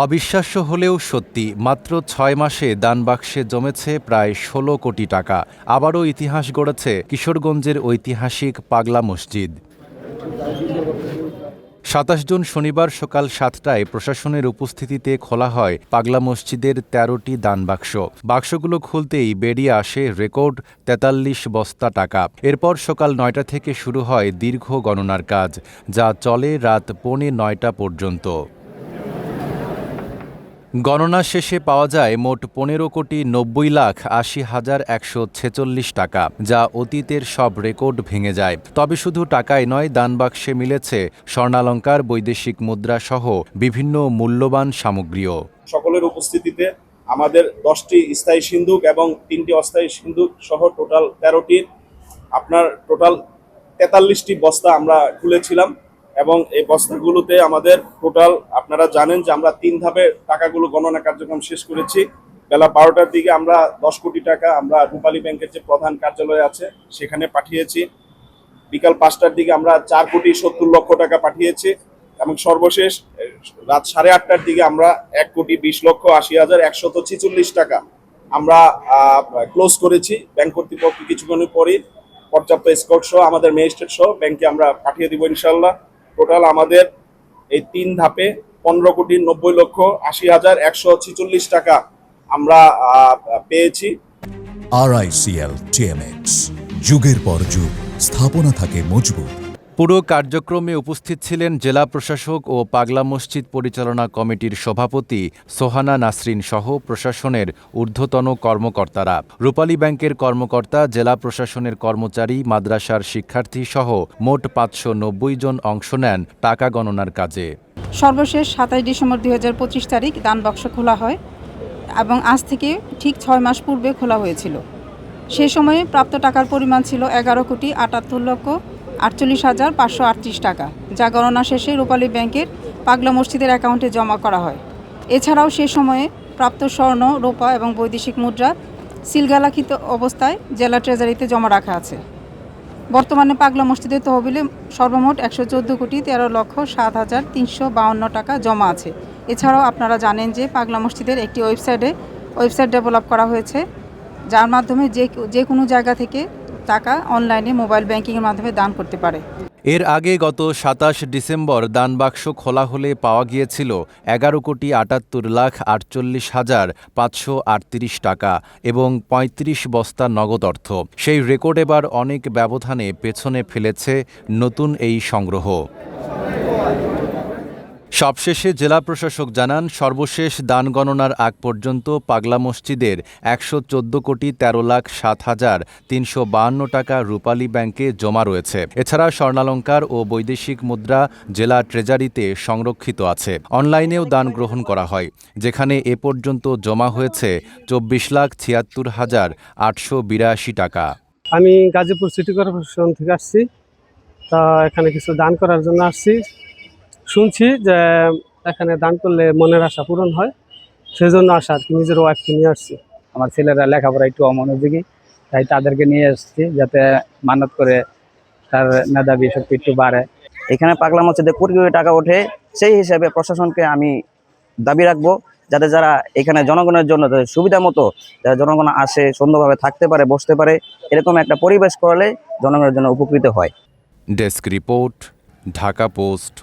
অবিশ্বাস্য হলেও সত্যি, মাত্র ৬ মাসে দানবাক্সে জমেছে প্রায় ১৬ কোটি টাকা। আবারও ইতিহাস গড়েছে কিশোরগঞ্জের ঐতিহাসিক পাগলা মসজিদ। ২৭ জুন শনিবার সকাল ৭টায় প্রশাসনের উপস্থিতিতে খোলা হয় পাগলা মসজিদের ১৩টি দানবাক্স। বাক্সগুলো খুলতেই বেরিয়ে আসে রেকর্ড ৪৩ বস্তা টাকা। এরপর সকাল ৯টা থেকে শুরু হয় দীর্ঘ গণনার কাজ, যা চলে রাত পৌনে ৯টা পর্যন্ত। গণনা শেষে পাওয়া যায় মোট ১৫,৯০,৮০,১৪৬ টাকা, যা অতীতের সব রেকর্ড ভেঙে যায়। তবে শুধু টাকাই নয়, দানবাক্সে মিলেছে স্বর্ণালংকার, বৈদেশিক মুদ্রা সহ বিভিন্ন মূল্যবান সামগ্রীও। সকলের উপস্থিতিতে আমাদের 10টি স্থায়ী সিন্দুক এবং 3টি অস্থায়ী সিন্দুক সহ টোটাল 13টির টোটাল 43টি বস্তা আমরা খুলেছিলাম এবং এই বস্তাগুলোতে আমাদের টোটাল আপনারা জানেন যে আমরা 3 ধাপে টাকাগুলো গণনা কার্যক্রম শেষ করেছি। বেলা 12টার দিকে আমরা 10 কোটি টাকা আমরা রূপালী ব্যাংকের যে প্রধান কার্যালয় আছে সেখানে পাঠিয়েছি। বিকাল 5টার দিকে আমরা 4,70,00,000 টাকা পাঠিয়েছি এবং সর্বশেষ রাত 8:30টার দিকে আমরা 1,20,80,146 টাকা আমরা ক্লোজ করেছি। ব্যাংক কর্তৃপক্ষ কিছুক্ষণের পরই পর্যাপ্ত স্কট সহ আমাদের ম্যাজিস্ট্রেট সহ ব্যাংকে আমরা পাঠিয়ে দিব ইনশাল্লাহ। টোটাল আমাদের এই 3 ধাপে 15,90,80,146 টাকা আমরা পেয়েছি। RICL TMX, যুগের পর যুগ স্থাপনা থাকে মজবুত। পুরো কার্যক্রমে উপস্থিত ছিলেন জেলা প্রশাসক ও পাগলা মসজিদ পরিচালনা কমিটির সভাপতি সোহানা নাসরিন সহ প্রশাসনের ঊর্ধ্বতন কর্মকর্তারা। রূপালী ব্যাংকের কর্মকর্তা, জেলা প্রশাসনের কর্মচারী, মাদ্রাসার শিক্ষার্থী সহ মোট ৫৯০ জন অংশ নেন টাকা গণনার কাজে। সর্বশেষ ২৭ ডিসেম্বর ২০২৫ তারিখ দানবাক্স খোলা হয় এবং আজ থেকে ঠিক ৬ মাস পূর্বে খোলা হয়েছিল। সে সময়ে প্রাপ্ত টাকার পরিমাণ ছিল ১১,৭৮,৪৮,৫৩৮ টাকা, যা গণনা শেষে রূপালী ব্যাংকের পাগলা মসজিদের অ্যাকাউন্টে জমা করা হয়। এছাড়াও সে সময়ে প্রাপ্ত স্বর্ণ, রূপা এবং বৈদেশিক মুদ্রা সিলগালাখিত অবস্থায় জেলা ট্রেজারিতে জমা রাখা আছে। বর্তমানে পাগলা মসজিদের তহবিলে সর্বমোট ১১,১৪,৭,৩৫২ টাকা জমা আছে। এছাড়াও আপনারা জানেন যে পাগলা মসজিদের একটি ওয়েবসাইট ডেভেলপ করা হয়েছে, যার মাধ্যমে যে কোনো জায়গা থেকে টাকা অনলাইনে মোবাইল ব্যাংকিংয়ের মাধ্যমে দান করতে পারে। এর আগে গত ২৭ ডিসেম্বর দানবাক্স খোলা হলে পাওয়া গিয়েছিল ১১,৪৮,৪৮,৫৩৮ টাকা এবং ৩৫ বস্তা নগদ অর্থ। সেই রেকর্ড এবার অনেক ব্যবধানে পেছনে ফেলেছে নতুন এই সংগ্রহ। সবশেষে জেলা প্রশাসক জানান, সর্বশেষ দান গণনার আগ পর্যন্ত পাগলা মসজিদের ১১,৪৭,৭,৩৫২ টাকা রূপালী ব্যাংকে জমা রয়েছে। এছাড়া স্বর্ণালংকার ও বৈদেশিক মুদ্রা জেলা ট্রেজারিতে সংরক্ষিত আছে। অনলাইনেও দান গ্রহণ করা হয়, যেখানে এ পর্যন্ত জমা হয়েছে ২৪,৭৬,৮৮২ টাকা। আমি গাজীপুর সিটি কর্পোরেশন থেকে আসছি, তা এখানে কিছু দান করার জন্য আসছি। শুনছি যে এখানে দান করলে মনের আশা পূরণ হয়, সেই জন্য আসা আর কি। নিজের ওয়াইফকে নিয়ে আসছি। আমার ছেলেরা লেখাপড়া একটু অমনোযোগী, তাই তাদেরকে নিয়ে আসছি যাতে মানত করে তার মেধাবী শক্তি একটু বাড়ে। এখানে পাগলা মসজিদে কোটি কোটি টাকা ওঠে, সেই হিসাবে প্রশাসনকে আমি দাবি রাখবো যাতে যারা এখানে জনগণের জন্য সুবিধা মতো যারা জনগণ আসে, সুন্দরভাবে থাকতে পারে, বসতে পারে, এরকম একটা পরিবেশ করলে জনগণের জন্য উপকৃত হয়। Desk report, Dhaka post.